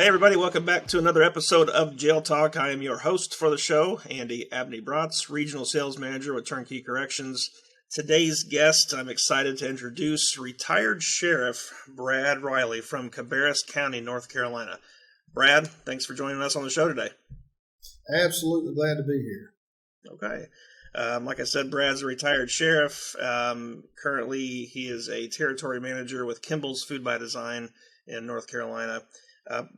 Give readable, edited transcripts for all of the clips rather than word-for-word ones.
Hey everybody, welcome back to another episode of Jail Talk. I am your host for the show, Andy Abney-Bratz, Regional Sales Manager with Turnkey Corrections. Today's guest, I'm excited to introduce retired Sheriff Brad Riley from Cabarrus County, North Carolina. Brad, thanks for joining us on the show today. Absolutely glad to be here. Okay. Like I said, Brad's a retired sheriff. Currently, he is a territory manager with Kimble's Food by Design in North Carolina.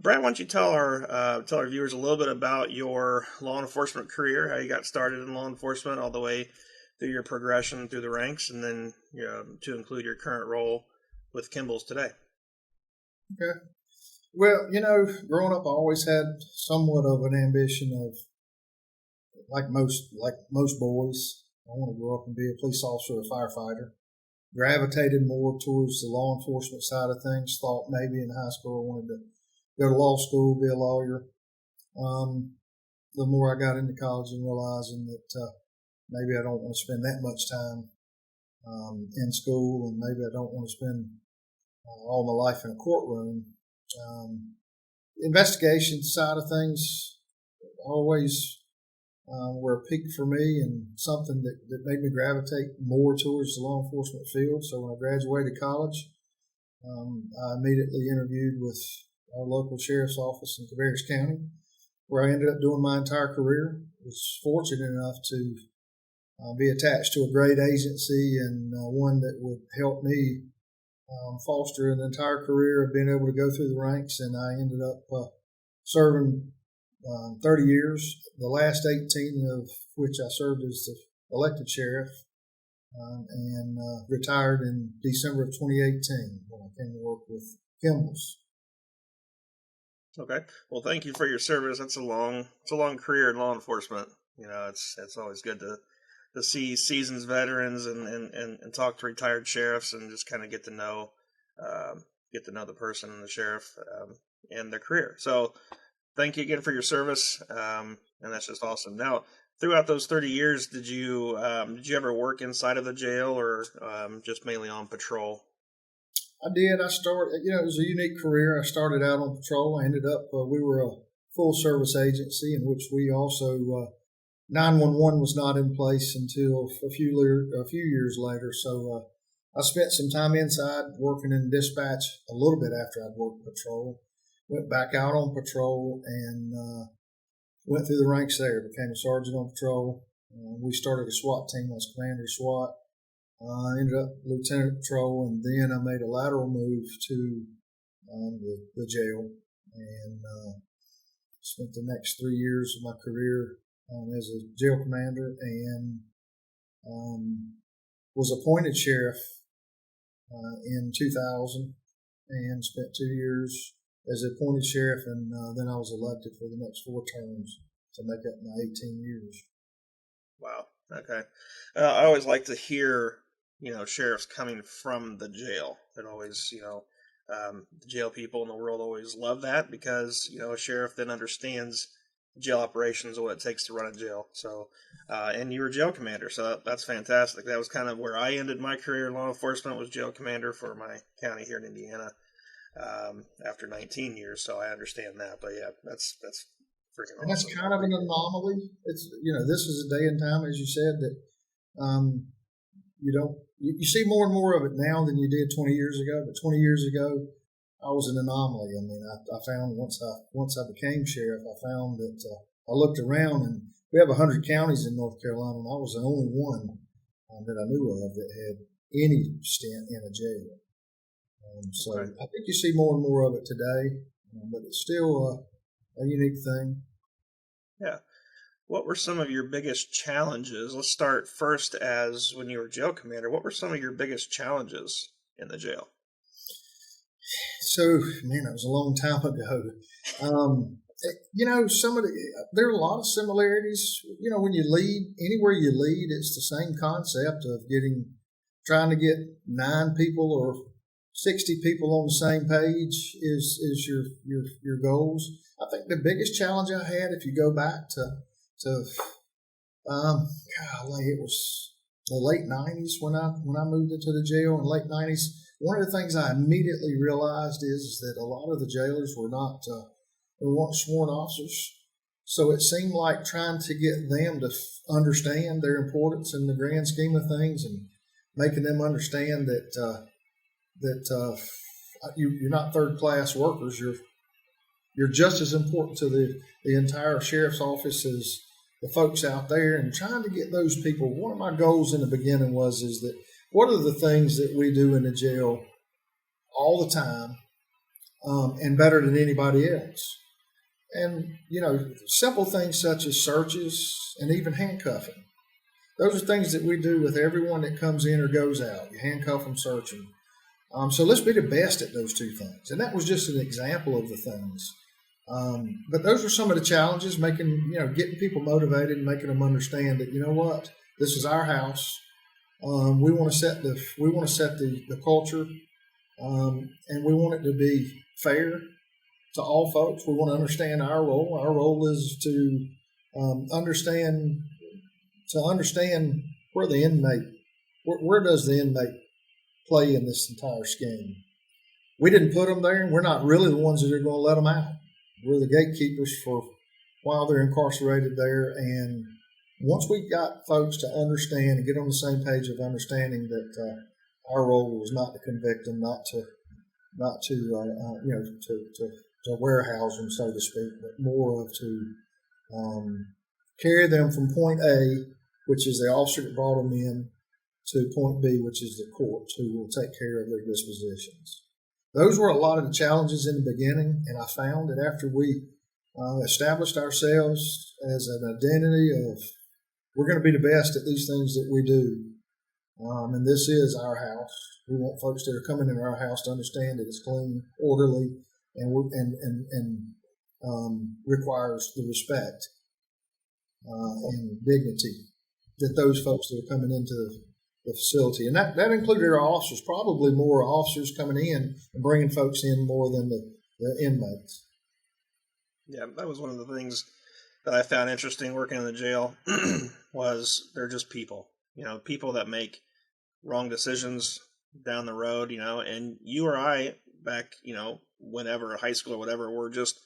Brad, why don't you tell our viewers a little bit about your law enforcement career, how you got started in law enforcement, all the way through your progression through the ranks, and then to include your current role with Kimble's today. Okay. Well, growing up, I always had somewhat of an ambition of, like most boys, I want to grow up and be a police officer or a firefighter. Gravitated more towards the law enforcement side of things. Thought maybe in high school I wanted to go to law school, be a lawyer. The more I got into college and realizing that maybe I don't want to spend that much time in school, and maybe I don't want to spend all my life in a courtroom. Investigation side of things always were a peak for me, and something that made me gravitate more towards the law enforcement field. So when I graduated college, I immediately interviewed with our local sheriff's office in Cabarrus County, where I ended up doing my entire career. I was fortunate enough to be attached to a great agency, and one that would help me foster an entire career of being able to go through the ranks. And I ended up serving 30 years, the last 18 of which I served as the elected sheriff, and retired in December of 2018 when I came to work with Kimble's. Okay. Well, thank you for your service. It's a long career in law enforcement. It's always good to see seasoned veterans and talk to retired sheriffs and just kind of get to know the person and the sheriff and their career. So thank you again for your service, and that's just awesome. Now, throughout those 30 years, did you ever work inside of the jail, or just mainly on patrol? I did. I started, it was a unique career. I started out on patrol. I ended up, we were a full service agency in which we also, 911 was not in place until a few years later. So I spent some time inside working in dispatch a little bit after I'd worked patrol. Went back out on patrol and went through the ranks there. Became a sergeant on patrol. We started a SWAT team. I was commander of SWAT. I ended up lieutenant patrol, and then I made a lateral move to the jail, and spent the next 3 years of my career as a jail commander, and was appointed sheriff in 2000, and spent 2 years as appointed sheriff, and then I was elected for the next 4 terms to make up my 18 years. Wow. Okay. I always like to hear sheriffs coming from the jail. It always, the jail people in the world always love that, because, a sheriff then understands jail operations and what it takes to run a jail. So, and you were jail commander, so that's fantastic. That was kind of where I ended my career in law enforcement, was jail commander for my county here in Indiana, after 19 years. So I understand that, but yeah, that's freaking awesome. And that's kind of an anomaly. It's, this is a day and time, as you said, that, you see more and more of it now than you did 20 years ago. But 20 years ago, I was an anomaly. I mean, I found once I became sheriff, I found that I looked around, and we have 100 counties in North Carolina, and I was the only one that I knew of that had any stint in a jail. So okay. I think you see more and more of it today, but it's still a unique thing. Yeah. What were some of your biggest challenges? Let's start first as when you were jail commander. What were some of your biggest challenges in the jail? So, man, that was a long time ago. There are a lot of similarities. When you lead, anywhere you lead, it's the same concept of trying to get 9 people or 60 people on the same page is your goals. I think the biggest challenge I had, if you go back to it was the late 90s when I moved into the jail in the late 90s. One of the things I immediately realized is that a lot of the jailers were not We want sworn officers. So it seemed like trying to get them to understand their importance in the grand scheme of things, and making them understand that you're not third class workers. You're just as important to the entire sheriff's office as the folks out there, and trying to get those people. One of my goals in the beginning is that what are the things that we do in the jail all the time, and better than anybody else? And, simple things such as searches and even handcuffing. Those are things that we do with everyone that comes in or goes out. You handcuff them, search them. So let's be the best at those two things. And that was just an example of the things. But those are some of the challenges, getting people motivated and making them understand that, what, this is our house. We want to set the culture, and we want it to be fair to all folks. We want to understand our role. Our role is to understand where the inmate, where does the inmate play in this entire scheme. We didn't put them there, and we're not really the ones that are going to let them out. We're the gatekeepers for while they're incarcerated there. And once we got folks to understand and get on the same page of understanding that our role was not to convict them, not to warehouse them, so to speak, but more of to carry them from point A, which is the officer that brought them in, to point B, which is the courts, who will take care of their dispositions. Those were a lot of the challenges in the beginning, and I found that after we established ourselves as an identity of we're going to be the best at these things that we do, and this is our house. We want folks that are coming in our house to understand that it's clean, orderly, and requires the respect and dignity that those folks that are coming into the facility. And that included our officers, probably more officers coming in and bringing folks in more than the inmates. Yeah, that was one of the things that I found interesting working in the jail was they're just people, people that make wrong decisions down the road, and you or I back, whenever, high school or whatever, we're just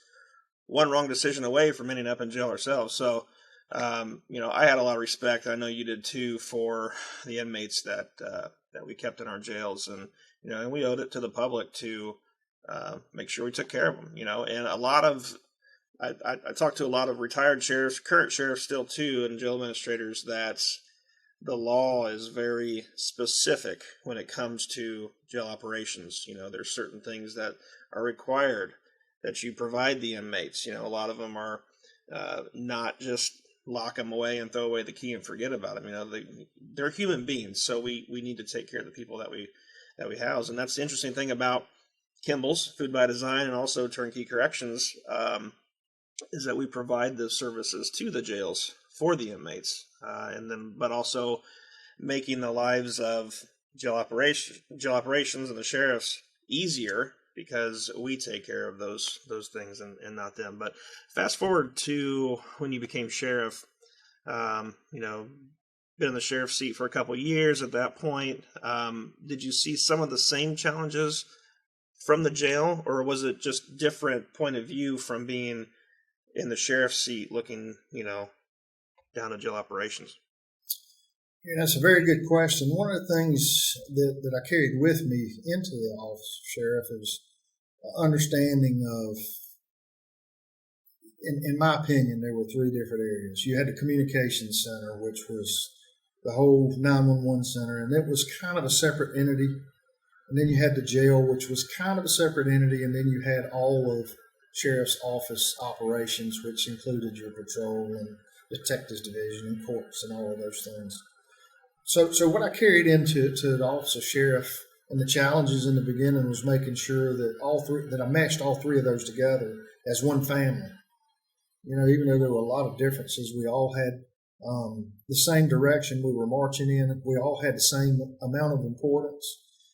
one wrong decision away from ending up in jail ourselves. So, I had a lot of respect. I know you did too, for the inmates that we kept in our jails, and and we owed it to the public to make sure we took care of them. And a lot of I talked to a lot of retired sheriffs, current sheriffs still too, and jail administrators that the law is very specific when it comes to jail operations. There's certain things that are required that you provide the inmates. A lot of them are not just lock them away and throw away the key and forget about them. They're human beings, so we need to take care of the people that we house. And that's the interesting thing about Kimble's Food by Design and also Turnkey Corrections, is that we provide the services to the jails for the inmates, but also making the lives of jail operations and the sheriffs easier, because we take care of those things and not them. But fast forward to when you became sheriff, been in the sheriff's seat for a couple of years at that point. Did you see some of the same challenges from the jail, or was it just different point of view from being in the sheriff's seat looking, down at jail operations? Yeah, that's a very good question. One of the things that I carried with me into the office of sheriff is understanding of, in my opinion, there were three different areas. You had the communications center, which was the whole 911 center, and it was kind of a separate entity. And then you had the jail, which was kind of a separate entity, and then you had all of sheriff's office operations, which included your patrol and detectives division and courts and all of those things. So what I carried into the office of sheriff and the challenges in the beginning was making sure that I matched all three of those together as one family. Even though there were a lot of differences, we all had the same direction we were marching in. We all had the same amount of importance.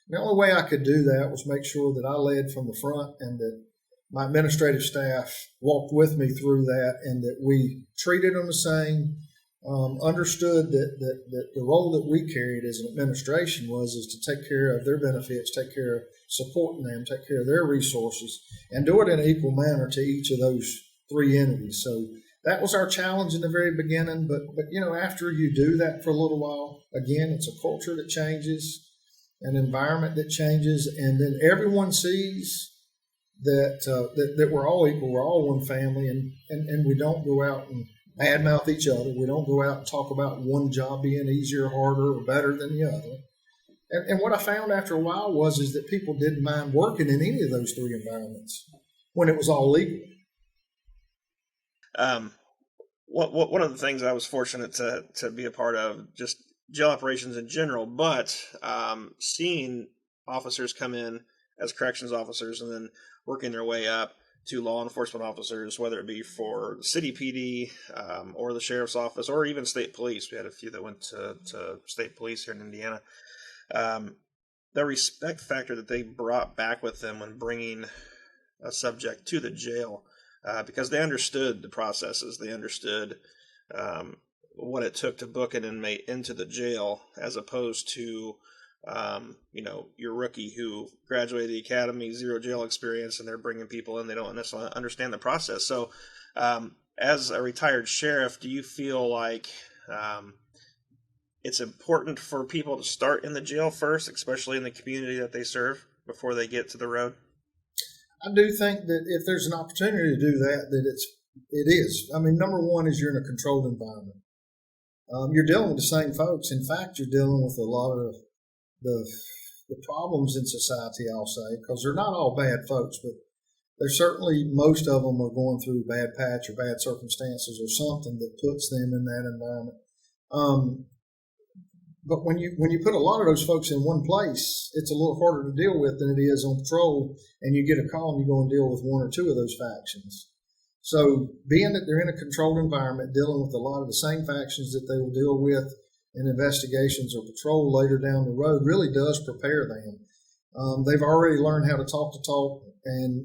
The only way I could do that was make sure that I led from the front, and that my administrative staff walked with me through that, and that we treated them the same, understood that the role that we carried as an administration is to take care of their benefits, take care of supporting them, take care of their resources, and do it in an equal manner to each of those three entities. So that was our challenge in the very beginning. But after you do that for a little while, again, it's a culture that changes, an environment that changes, and then everyone sees that we're all equal, we're all one family, and we don't go out and badmouth each other. We don't go out and talk about one job being easier, harder, or better than the other. And what I found after a while is that people didn't mind working in any of those three environments when it was all legal. One of the things I was fortunate to be a part of, just jail operations in general, but seeing officers come in as corrections officers and then working their way up to law enforcement officers, whether it be for the city PD or the sheriff's office or even state police. We had a few that went to state police here in Indiana. The respect factor that they brought back with them when bringing a subject to the jail, because they understood the processes, they understood what it took to book an inmate into the jail, as opposed to your rookie who graduated the academy, zero jail experience, and they're bringing people in. They don't necessarily understand the process. So, as a retired sheriff, do you feel like it's important for people to start in the jail first, especially in the community that they serve, before they get to the road? I do think that if there's an opportunity to do that, it is. I mean, number one is you're in a controlled environment. You're dealing with the same folks. In fact, you're dealing with a lot of the problems in society, I'll say, because they're not all bad folks, but there's certainly, most of them are going through bad patch or bad circumstances or something that puts them in that environment. But when you put a lot of those folks in one place, it's a little harder to deal with than it is on patrol, and you get a call and you go and deal with one or two of those factions. So being that they're in a controlled environment, dealing with a lot of the same factions that they will deal with in investigations or patrol later down the road really does prepare them. They've already learned how to talk the talk, and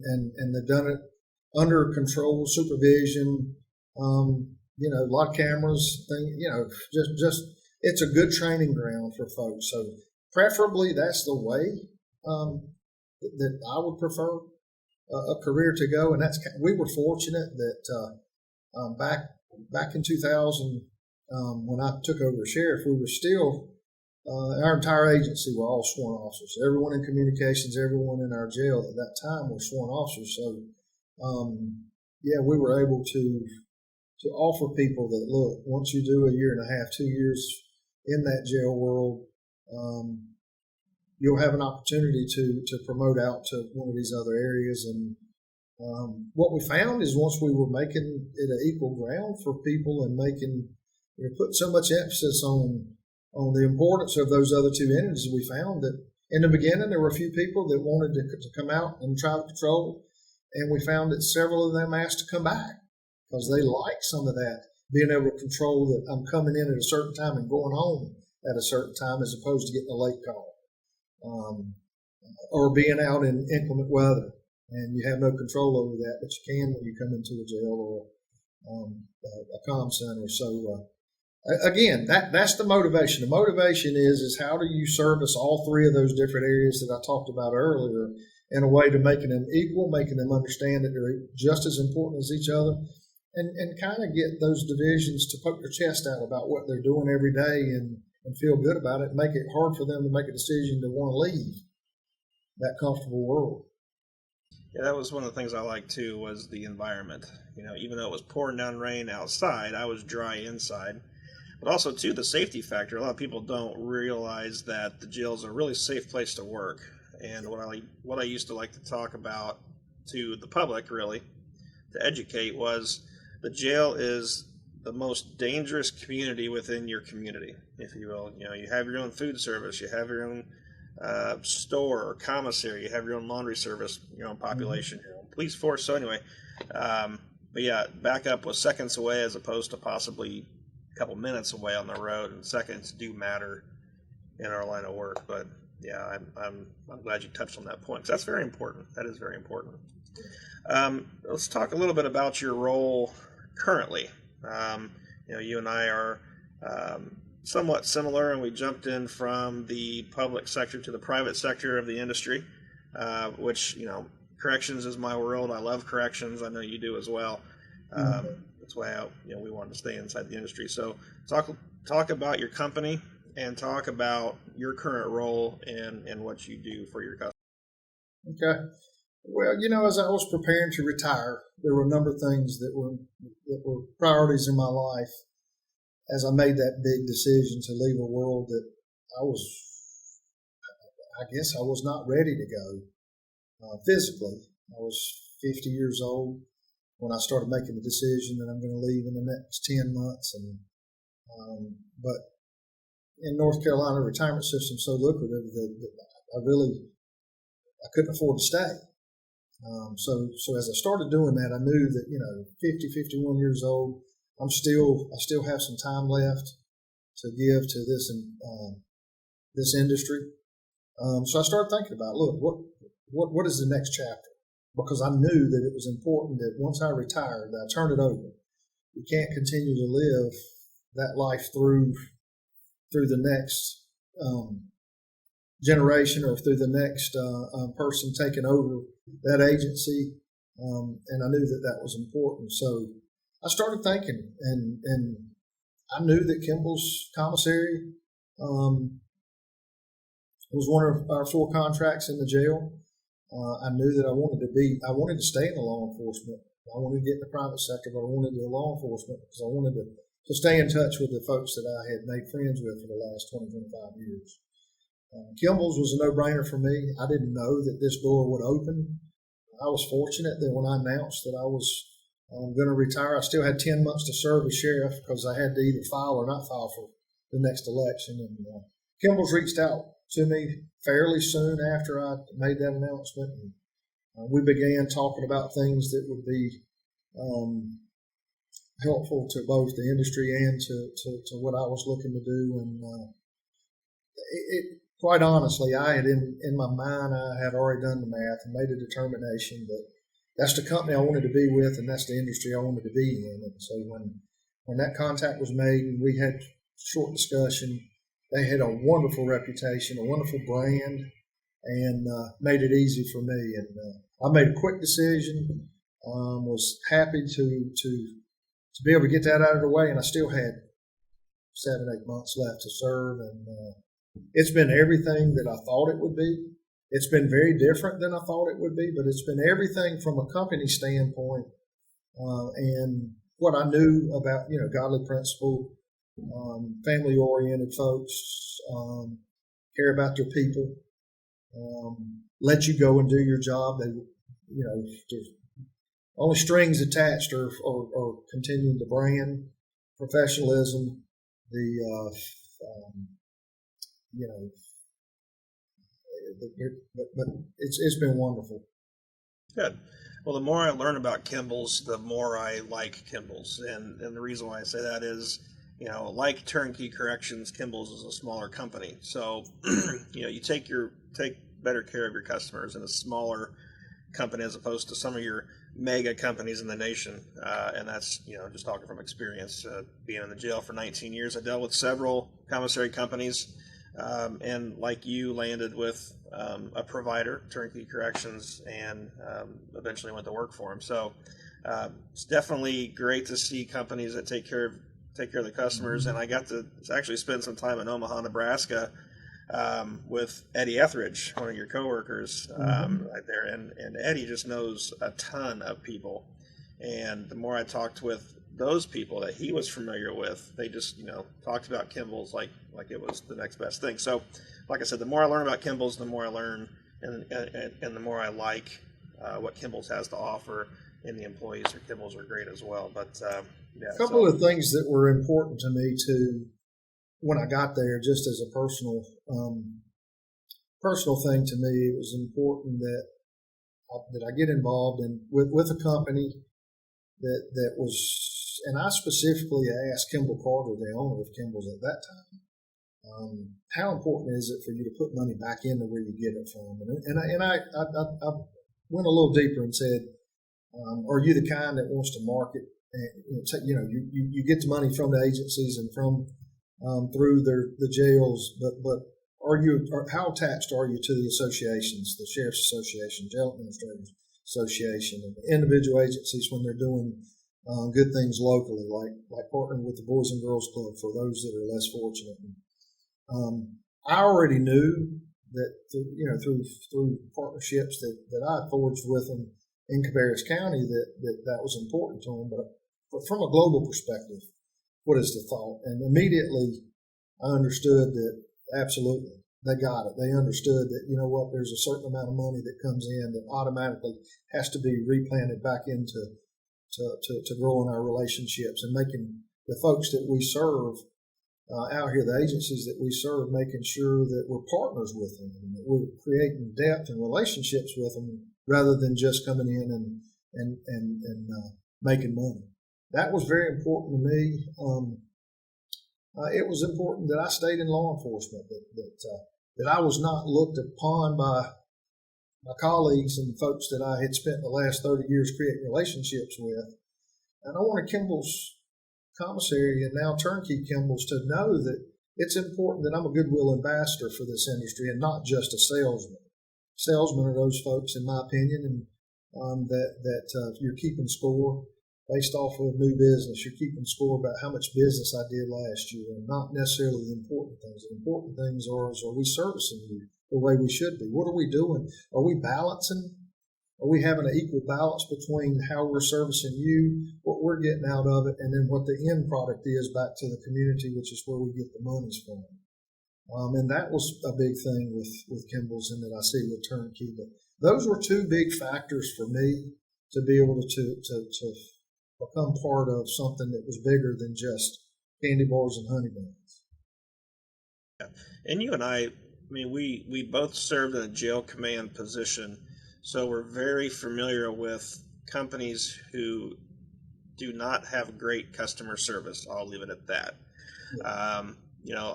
they've done it under control, supervision, a lot of cameras, just it's a good training ground for folks. So preferably that's the way that I would prefer a career to go. And we were fortunate that back in 2000, when I took over as sheriff, we were still, our entire agency were all sworn officers. Everyone in communications, everyone in our jail at that time were sworn officers. So, we were able to offer people that, look, once you do a year and a half, 2 years in that jail world, you'll have an opportunity to promote out to one of these other areas. And what we found is once we were making it an equal ground for people and put so much emphasis on the importance of those other two entities, we found that in the beginning there were a few people that wanted to come out and try to patrol, and we found that several of them asked to come back because they liked some of that, being able to control that I'm coming in at a certain time and going home at a certain time, as opposed to getting a late call, or being out in inclement weather and you have no control over that, but you can when you come into a jail or a comm center. So again, that's the motivation. The motivation is how do you service all three of those different areas that I talked about earlier in a way to making them equal, making them understand that they're just as important as each other, and kind of get those divisions to poke their chest out about what they're doing every day and feel good about it, make it hard for them to make a decision to want to leave that comfortable world. Yeah, that was one of the things I liked too, was the environment. Even though it was pouring down rain outside, I was dry inside. But also too, the safety factor. A lot of people don't realize that the jail is a really safe place to work. And what I used to like to talk about to the public, really, to educate, was the jail is the most dangerous community within your community, if you will. You have your own food service, you have your own store or commissary, you have your own laundry service, your own population, your own police force. So anyway, but yeah, backup was seconds away as opposed to possibly a couple minutes away on the road, and seconds do matter in our line of work. But yeah, I'm glad you touched on that point, because that's very important. That is very important. Let's talk a little bit about your role currently. You and I are somewhat similar, and we jumped in from the public sector to the private sector of the industry, which, corrections is my world. I love corrections. I know you do as well. That's why we wanted to stay inside the industry. So talk about your company and talk about your current role and what you do for your customers. Okay. Well, as I was preparing to retire, there were a number of things that were priorities in my life as I made that big decision to leave a world that I guess I was not ready to go physically. I was 50 years old when I started making the decision that I'm going to leave in the next 10 months. But in North Carolina, the retirement system is so lucrative that I couldn't afford to stay. So as I started doing that, I knew that, 50, 51 years old, I still have some time left to give to this industry. So I started thinking about, look, what is the next chapter? Because I knew that it was important that once I retired, that I turn it over. You can't continue to live that life through the next generation or through the next person taking over that agency. And I knew that was important. So I started thinking, and I knew that Kimble's commissary was one of our 4 contracts in the jail. I knew that I wanted to stay in the law enforcement. I wanted to get in the private sector, but I wanted to do law enforcement because I wanted to stay in touch with the folks that I had made friends with for the last 20, 25 years. Kimble's was a no-brainer for me. I didn't know that this door would open. I was fortunate that when I announced that I was going to retire, I still had 10 months to serve as sheriff because I had to either file or not file for the next election. And Kimble's reached out to me fairly soon after I made that announcement. And we began talking about things that would be helpful to both the industry and to what I was looking to do. And quite honestly, I had in my mind, I had already done the math and made a determination that that's the company I wanted to be with, and that's the industry I wanted to be in. And so when that contact was made and we had short discussion, they had a wonderful reputation, a wonderful brand, and made it easy for me. And I made a quick decision. Was happy to be able to get that out of the way, and I still had 7-8 months left to serve. And it's been everything that I thought it would be. It's been very different than I thought it would be, but it's been everything from a company standpoint and what I knew about, godly principle, family-oriented folks, care about their people, let you go and do your job. They, there's only strings attached are continuing the brand, professionalism, but it's been wonderful. Good. Well, the more I learn about Kimble's, the more I like Kimble's, and the reason why I say that is, like Turnkey Corrections, Kimble's is a smaller company, so you take better care of your customers in a smaller company as opposed to some of your mega companies in the nation, and that's just talking from experience. Being in the jail for 19 years, I dealt with several commissary companies. And like you, landed with a provider, Turnkey Corrections, and eventually went to work for him. So it's definitely great to see companies that take care of the customers. And I got to actually spend some time in Omaha, Nebraska, with Eddie Etheridge, one of your coworkers, right there. And Eddie just knows a ton of people. And the more I talked with those people that he was familiar with, they just talked about Kimble's like it was the next best thing. So, like I said, the more I learn about Kimble's, the more I learn, and the more I like what Kimble's has to offer. And the employees for Kimble's are great as well. But yeah, a couple of things that were important to me too when I got there, just as a personal thing to me, it was important that I get involved with a company that was. And I specifically asked Kimble Carter, the owner of Kimble's at that time, how important is it for you to put money back into where you get it from? And I went a little deeper and said, are you the kind that wants to market? And, you get the money from the agencies and from through the jails, but how attached are you to the associations, the Sheriff's Association, Jail Administrators Association, and the individual agencies when they're doing good things locally, like partnering with the Boys and Girls Club for those that are less fortunate? I already knew that through partnerships that I forged with them in Cabarrus County that was important to them. But from a global perspective, what is the thought? And immediately I understood that absolutely they got it. They understood that, you know what, there's a certain amount of money that comes in that automatically has to be replanted back into to growing our relationships and making the folks that we serve out here, the agencies that we serve, making sure that we're partners with them and that we're creating depth and relationships with them rather than just coming in and making money. That was very important to me. It was important that I stayed in law enforcement, that I was not looked upon by my colleagues and folks that I had spent the last 30 years creating relationships with. And I wanted Kimble's commissary and now turnkey Kimble's to know that it's important that I'm a goodwill ambassador for this industry and not just a salesman. Salesmen are those folks, in my opinion, and that you're keeping score based off of new business. You're keeping score about how much business I did last year, and not necessarily the important things. The important things are we servicing you the way we should be? What are we doing? Are we balancing? Are we having an equal balance between how we're servicing you, what we're getting out of it, and then what the end product is back to the community, which is where we get the monies from? And that was a big thing with Kimble's and that I see with Turnkey. But those were two big factors for me to be able to become part of something that was bigger than just candy bars and honey buns. Yeah. And you and I mean, we both served in a jail command position, so we're very familiar with companies who do not have great customer service. I'll leave it at that. Yeah.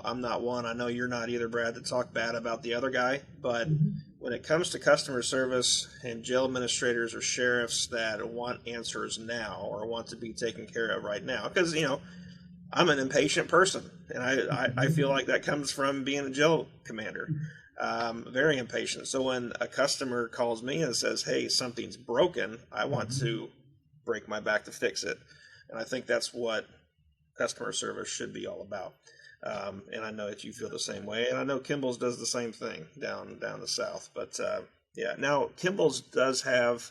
I'm not one, I know you're not either, Brad, to talk bad about the other guy, but when it comes to customer service and jail administrators or sheriffs that want answers now or want to be taken care of right now, because, I'm an impatient person, and I feel like that comes from being a jail commander. Very impatient. So when a customer calls me and says, hey, something's broken, I want to break my back to fix it. And I think that's what customer service should be all about. And I know that you feel the same way, and I know Kimble's does the same thing down the south. But yeah, now Kimble's does have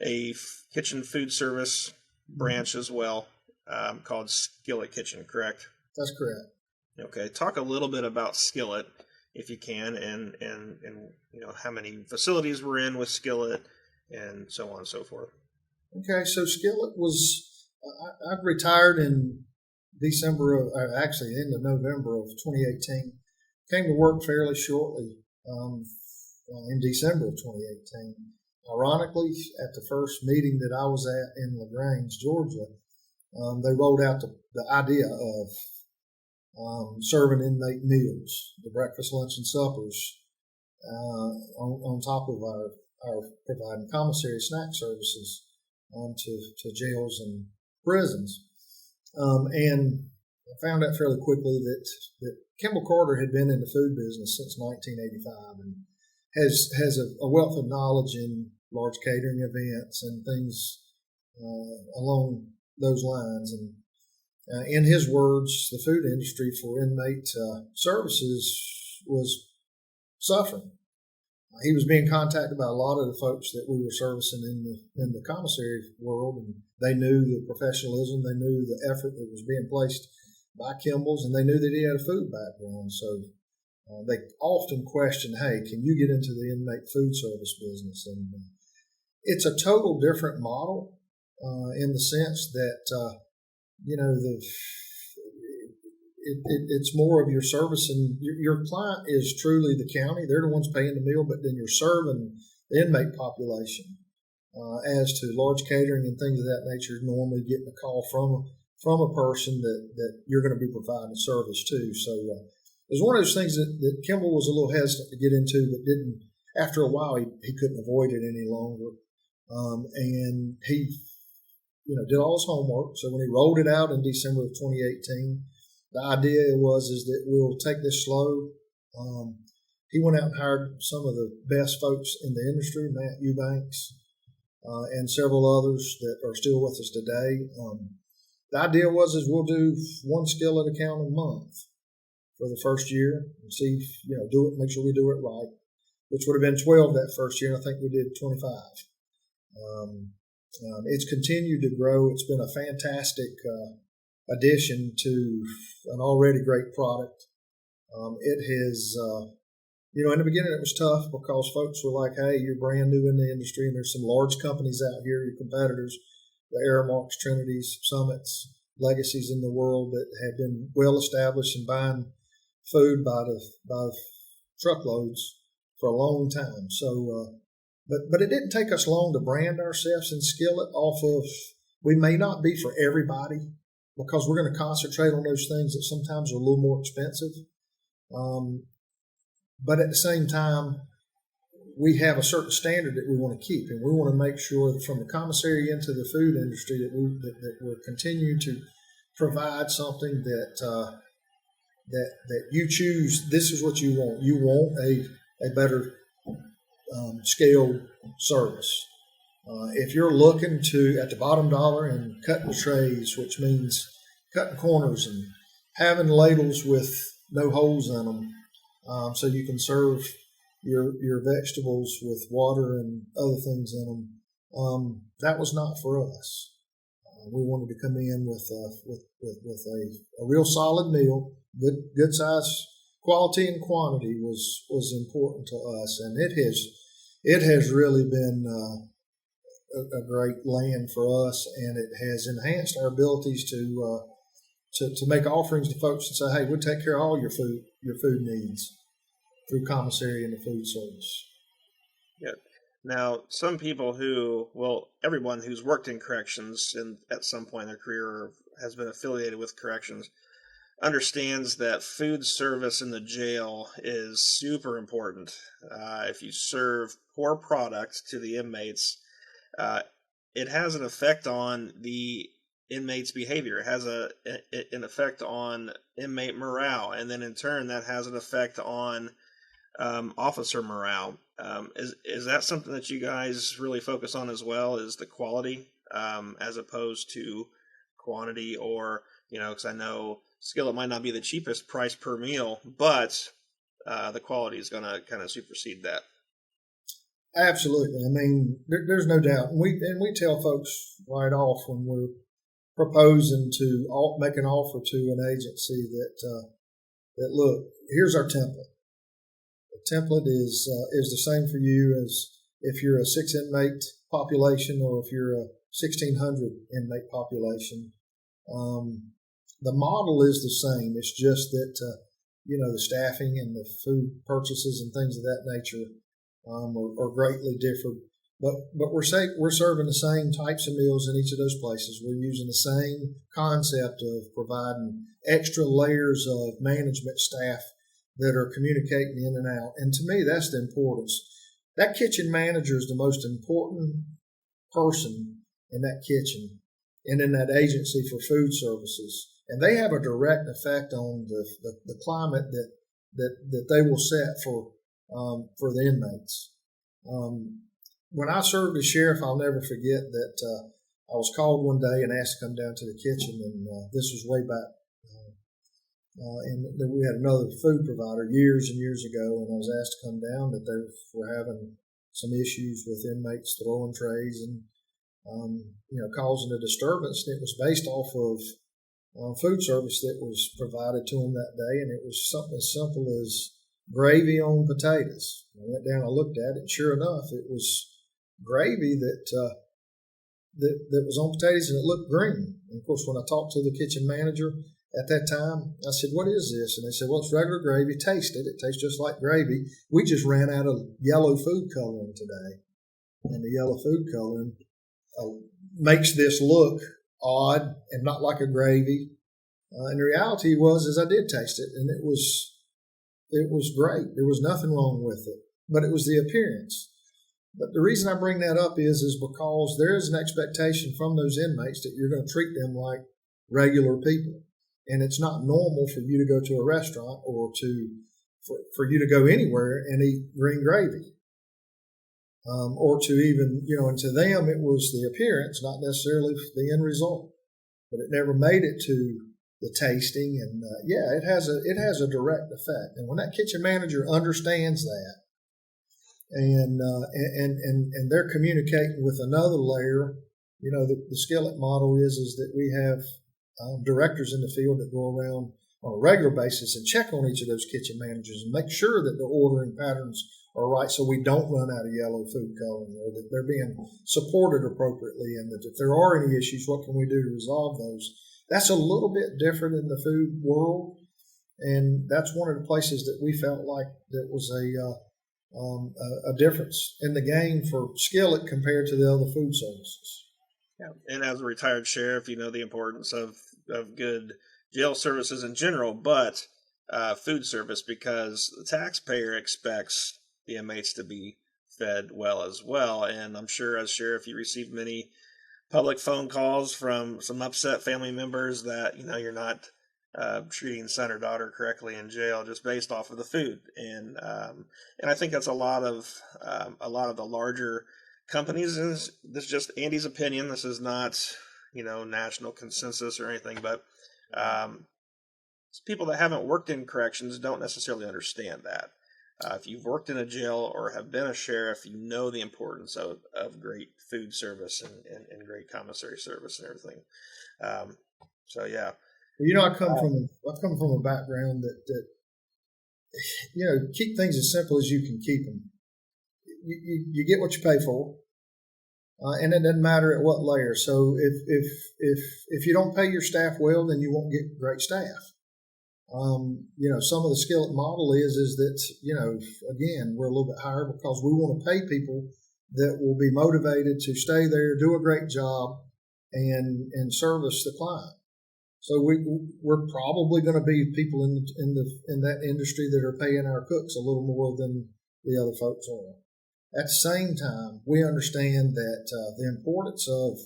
a kitchen food service branch as well, called Skillet Kitchen, correct? That's correct. Okay, talk a little bit about Skillet, if you can, and how many facilities we're in with Skillet, and so on and so forth. Okay, so Skillet was I retired in December of actually end of November of 2018. Came to work fairly shortly in December of 2018. Ironically, at the first meeting that I was at in LaGrange, Georgia, they rolled out the idea of serving inmate meals, the breakfast, lunch, and suppers, on top of our providing commissary snack services to jails and prisons. And I found out fairly quickly that Kimble Carter had been in the food business since 1985 and has a wealth of knowledge in large catering events and things along those lines. And in his words, the food industry for inmate services was suffering. He was being contacted by a lot of the folks that we were servicing in the commissary world, and they knew the professionalism, they knew the effort that was being placed by Kimble's, and they knew that he had a food background. So they often questioned, hey, can you get into the inmate food service business? And it's a total different model in the sense that, it's more of your service, and your client is truly the county. They're the ones paying the meal, but then you're serving the inmate population. As to large catering and things of that nature, normally getting a call from a person that you're going to be providing service to. So it was one of those things that Kimble was a little hesitant to get into, but didn't. After a while, he couldn't avoid it any longer, and he did all his homework. So when he rolled it out in December of 2018, The idea is that we'll take this slow. He went out and hired some of the best folks in the industry, Matt Eubanks, and several others that are still with us today. The idea is we'll do one skillet account a month for the first year and see, do it, make sure we do it right, which would have been 12 that first year, and I think we did 25. It's continued to grow. It's been a fantastic addition to an already great product. It has, in the beginning it was tough because folks were like, hey, you're brand new in the industry, and there's some large companies out here, your competitors, the Aramarks, Trinities, Summits, Legacies in the world that have been well established and buying food by truckloads for a long time. So, but it didn't take us long to brand ourselves in skillet off of, we may not be for everybody because we're going to concentrate on those things that sometimes are a little more expensive. But at the same time, we have a certain standard that we want to keep, and we want to make sure that from the commissary into the food industry that we're continuing to provide something that you choose. This is what you want. You want a better scaled service. If you're looking to at the bottom dollar and cutting trays, which means cutting corners and having ladles with no holes in them, so you can serve your vegetables with water and other things in them, that was not for us. We wanted to come in with a real solid meal, good size, quality and quantity was important to us, and it has really been a great land for us, and it has enhanced our abilities to make offerings to folks and say, hey, we'll take care of all your food needs through commissary and the food service. Yeah. Now, some people everyone who's worked in corrections at some point in their career or has been affiliated with corrections understands that food service in the jail is super important. If you serve poor product to the inmates, it has an effect on the inmates' behavior. It has an effect on inmate morale, and then in turn that has an effect on officer morale. Is that something that you guys really focus on as well, is the quality as opposed to quantity? Or, because I know skillet might not be the cheapest price per meal, but the quality is going to kind of supersede that. Absolutely. I mean, there's no doubt. And we tell folks right off when we're proposing to make an offer to an agency that look, here's our template. The template is the same for you as if you're a 6 inmate population or if you're a 1,600 inmate population. The model is the same. It's just that the staffing and the food purchases and things of that nature are greatly different. But we're serving the same types of meals in each of those places. We're using the same concept of providing extra layers of management staff that are communicating in and out. And to me, that's the importance. That kitchen manager is the most important person in that kitchen and in that agency for food services. And they have a direct effect on the climate that they will set for the inmates. When I served as sheriff, I'll never forget that I was called one day and asked to come down to the kitchen, and this was way back. And we had another food provider years and years ago, and I was asked to come down that they were having some issues with inmates throwing trays and causing a disturbance. And it was based off of food service that was provided to them that day, and it was something as simple as gravy on potatoes. I went down, I looked at it, and sure enough, it was gravy that was on potatoes, and it looked green. And of course, when I talked to the kitchen manager at that time, I said, what is this? And they said, well, it's regular gravy. Taste it. It tastes just like gravy. We just ran out of yellow food coloring today. And the yellow food coloring makes this look odd and not like a gravy. And the reality was I did taste it, and it was great. There was nothing wrong with it, but it was the appearance. But the reason I bring that up is because there is an expectation from those inmates that you're going to treat them like regular people. and it's not normal for you to go to a restaurant or for you to go anywhere and eat green gravy. Or to even, and to them it was the appearance, not necessarily the end result. But it never made it to the tasting, and it has a direct effect. And when that kitchen manager understands that, and they're communicating with another layer, the skillet model is that we have directors in the field that go around on a regular basis and check on each of those kitchen managers and make sure that the ordering patterns are right, so we don't run out of yellow food coloring, or that they're being supported appropriately, and that if there are any issues, what can we do to resolve those? That's a little bit different in the food world, and that's one of the places that we felt like that was a difference in the game for Skillet compared to the other food services. Yeah, and as a retired sheriff, you know the importance of good jail services in general, but food service, because the taxpayer expects the inmates to be fed well as well. And I'm sure as sheriff, you receive many public phone calls from some upset family members that, you're not treating son or daughter correctly in jail just based off of the food. And I think that's a lot of the larger companies. This is just Andy's opinion. This is not, national consensus or anything, but people that haven't worked in corrections don't necessarily understand that. If you've worked in a jail or have been a sheriff, you know the importance of great food service and great commissary service and everything. So yeah. I come from a background that keep things as simple as you can keep them. You get what you pay for, and it doesn't matter at what layer. So if you don't pay your staff well, then you won't get great staff. Some of the skillet model is that, again, we're a little bit higher because we want to pay people that will be motivated to stay there, do a great job, and service the client. So we're probably going to be people in that industry that are paying our cooks a little more than the other folks are. At the same time, we understand that the importance of,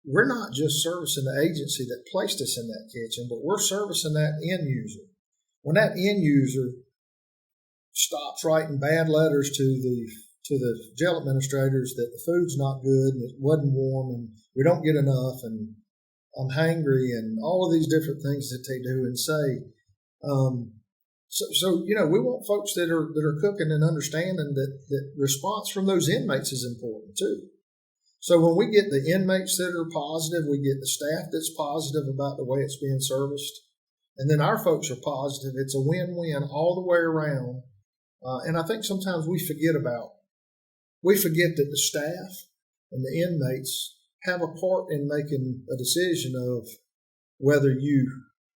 we're not just servicing the agency that placed us in that kitchen, but we're servicing that end user. When that end user stops writing bad letters to the jail administrators that the food's not good and it wasn't warm and we don't get enough and I'm hangry and all of these different things that they do and say, we want folks that are cooking and understanding that response from those inmates is important too. So when we get the inmates that are positive, we get the staff that's positive about the way it's being serviced, and then our folks are positive, it's a win-win all the way around. And I think sometimes we forget that the staff and the inmates have a part in making a decision of whether you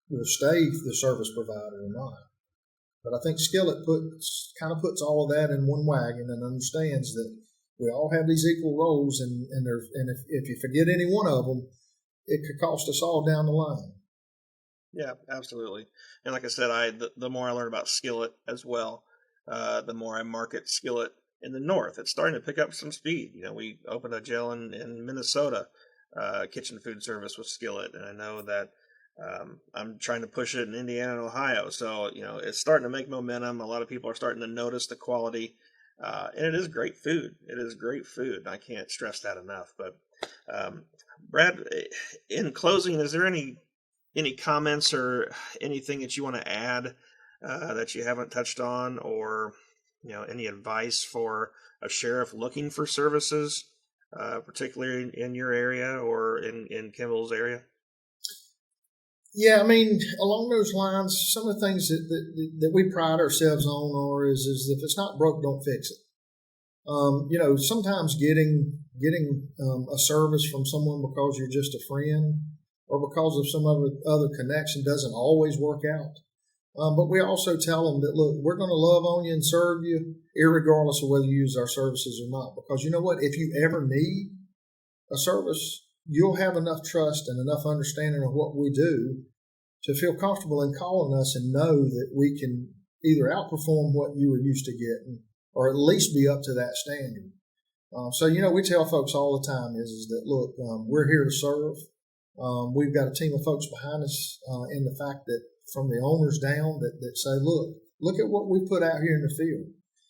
will stay the service provider or not. But I think Skillet puts all of that in one wagon and understands that we all have these equal roles, and if you forget any one of them, it could cost us all down the line. Yeah, absolutely. And like I said, the more I learn about Skillet as well, the more I market Skillet in the north. It's starting to pick up some speed. We opened a jail in Minnesota, kitchen food service with Skillet, and I know that I'm trying to push it in Indiana and Ohio. So, it's starting to make momentum. A lot of people are starting to notice the quality. And it is great food. It is great food. I can't stress that enough. But Brad, in closing, is there any comments or anything that you want to add that you haven't touched on, or any advice for a sheriff looking for services, particularly in your area or in Kimble's area? Yeah, along those lines, some of the things that we pride ourselves on is if it's not broke, don't fix it. Sometimes getting a service from someone because you're just a friend or because of some other connection doesn't always work out. But we also tell them that, look, we're going to love on you and serve you irregardless of whether you use our services or not. Because you know what? If you ever need a service, you'll have enough trust and enough understanding of what we do to feel comfortable in calling us and know that we can either outperform what you were used to getting or at least be up to that standard. So we tell folks all the time is that, look, we're here to serve. We've got a team of folks behind us in the fact that from the owners down that say, look at what we put out here in the field.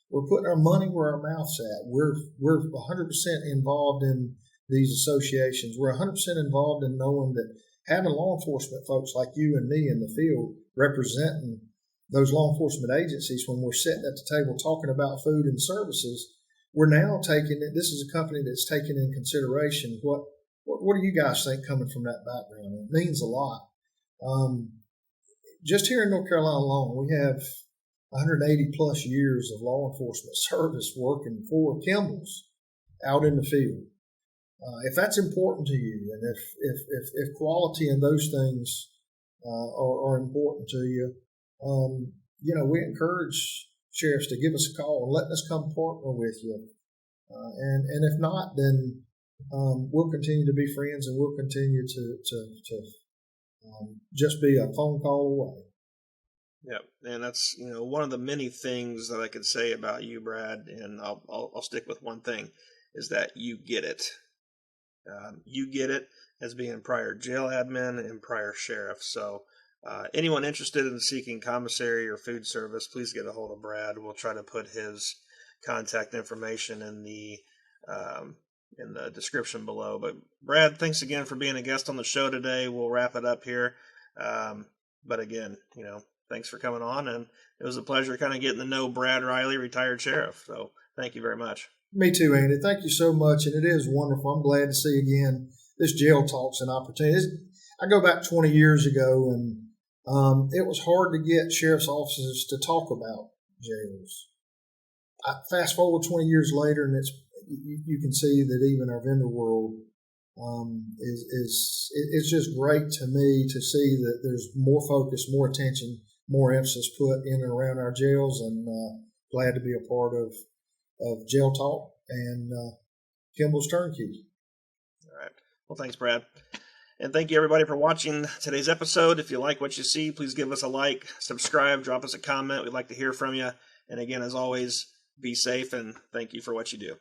We're putting our money where our mouth's at. We're 100% involved in these associations. We're 100% involved in knowing that having law enforcement folks like you and me in the field representing those law enforcement agencies when we're sitting at the table talking about food and services, we're now taking it. This is a company that's taking in consideration what do you guys think coming from that background? It means a lot. Just here in North Carolina alone, we have 180 plus years of law enforcement service working for Kimble's out in the field. If that's important to you, and if quality and those things are important to you, we encourage sheriffs to give us a call and let us come partner with you. And if not, then we'll continue to be friends, and we'll continue to just be a phone call away. Yeah, and that's one of the many things that I could say about you, Brad, and I'll stick with one thing, is that you get it. You get it as being prior jail admin and prior sheriff. So anyone interested in seeking commissary or food service, please get a hold of Brad. We'll try to put his contact information in the description below. But Brad, thanks again for being a guest on the show today. We'll wrap it up here. But again, thanks for coming on, and it was a pleasure kind of getting to know Brad Riley, retired sheriff. So thank you very much. Me too, Andy. Thank you so much, and it is wonderful. I'm glad to see again this Jail Talk's an opportunity. I go back 20 years ago, and it was hard to get sheriff's offices to talk about jails. Fast forward 20 years later, and you can see that even our vendor world it's just great to me to see that there's more focus, more attention, more emphasis put in and around our jails, and glad to be a part of Jail Talk and Kimble's Turnkey. All right. Well, thanks, Brad. And thank you, everybody, for watching today's episode. If you like what you see, please give us a like, subscribe, drop us a comment. We'd like to hear from you. And again, as always, be safe, and thank you for what you do.